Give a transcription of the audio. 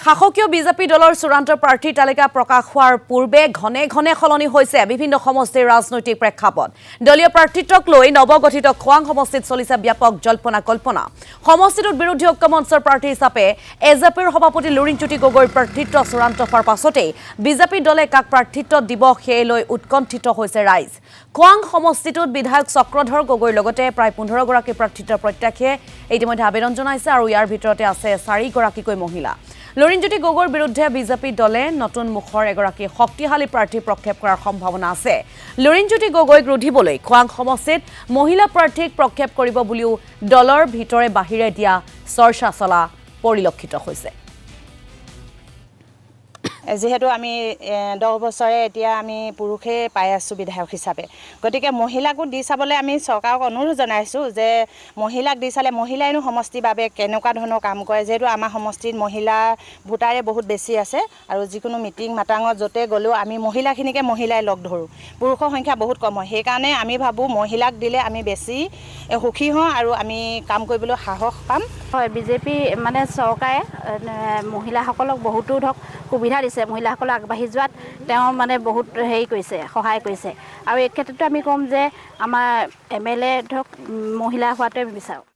শাসকীয় বিজেপি দলৰ চূড়ান্ত প্ৰাৰ্থীৰ তালিকা প্ৰকাশ হোৱাৰ পূৰ্বে ঘনে ঘনে সলনি হৈছে বিভিন্ন সমষ্টিৰ ৰাজনৈতিক প্ৰেক্ষাপট দলীয় প্ৰাৰ্থীত্বক লৈ নৱগঠিত খোৱাং সমষ্টিত চলিছে ব্যাপক জল্পনা কল্পনা সমষ্টিটোত বিৰোধী ঐক্য মঞ্চৰ প্ৰাৰ্থী হিচাপে এজেপিৰ সভাপতি লুৰিণজ্যোতি গগৈৰ প্ৰাৰ্থীত্ব চূড়ান্ত হোৱাৰ পাছতে বিজেপি দলে কাক প্ৰাৰ্থীত্ব দিব সেই লৈ উৎকণ্ঠিত হৈছে ৰাইজ খোৱাং সমষ্টিটোত বিধায়ক চক্ৰধৰ গগৈৰ লগতে প্ৰায় 15 গৰাকী প্ৰাৰ্থীত্বৰ প্ৰত্যাশে ইতিমধ্যে আবেদন জনাইছে আৰু ইয়াৰ ভিতৰতে আছে 4 গৰাকীকৈ মহিলা লুৰিণজ্যোতি গগৈৰ বিৰুদ্ধে বিজেপি দলে নতুন মুখৰ এগৰাকী শক্তিশালী প্ৰাৰ্থী প্ৰক্ষেপ কৰাৰ সম্ভাৱনা আছে লুৰিণজ্যোতি গগৈক ৰুধিবলৈ খোৱাং সমষ্টিত মহিলা প্ৰাৰ্থীক প্ৰক্ষেপ কৰিব বুলিও দলৰ ভিতৰে বাহিৰে দিয়া চৰ্চা চলা পৰিলক্ষিত হৈছে যেহেতু আমি 10 বছৰে এতিয়া আমি পুৰুষে পাই আছো বিধায়ক হিচাপে গতিকে মহিলাকো দি চাবলৈ আমি চৰকাৰক অনুৰোধ জনাইছো যে মহিলাক দি চালে মহিলাইনো সমষ্টিৰ বাবে কেনেকুৱা ধৰণৰ কাম কৰে যেহেতু আমাৰ সমষ্টিত মহিলা ভোটাৰে বহুত বেছি আছে আৰু যিকোনো মিটিং মাটাঙত যতে গলেও আমি মহিলাখিনিকে মহিলাই লগ ধৰো পুৰুষৰ সংখ্যা বহুত কম হয় সেইকাৰণে আমি ভাবো মহিলাক দিলে আমি বেছি সুখী হওঁ আৰু আমি কাম কৰিবলৈ সাহস পাম হয় বিজেপি মানে চৰকাৰে মহিলাসকলক বহুতো ধক সুবিধা দিছে মহিলাসকল আগবাঢ়ি যোৱাত তেওঁ মানে বহুত হেৰি কৰিছে সহায় কৰিছে আৰু এই ক্ষেত্ৰতো আমি ক'ম যে আমাৰ এমএলএ ধক মহিলা হোৱাটোৱে বিচাৰোঁ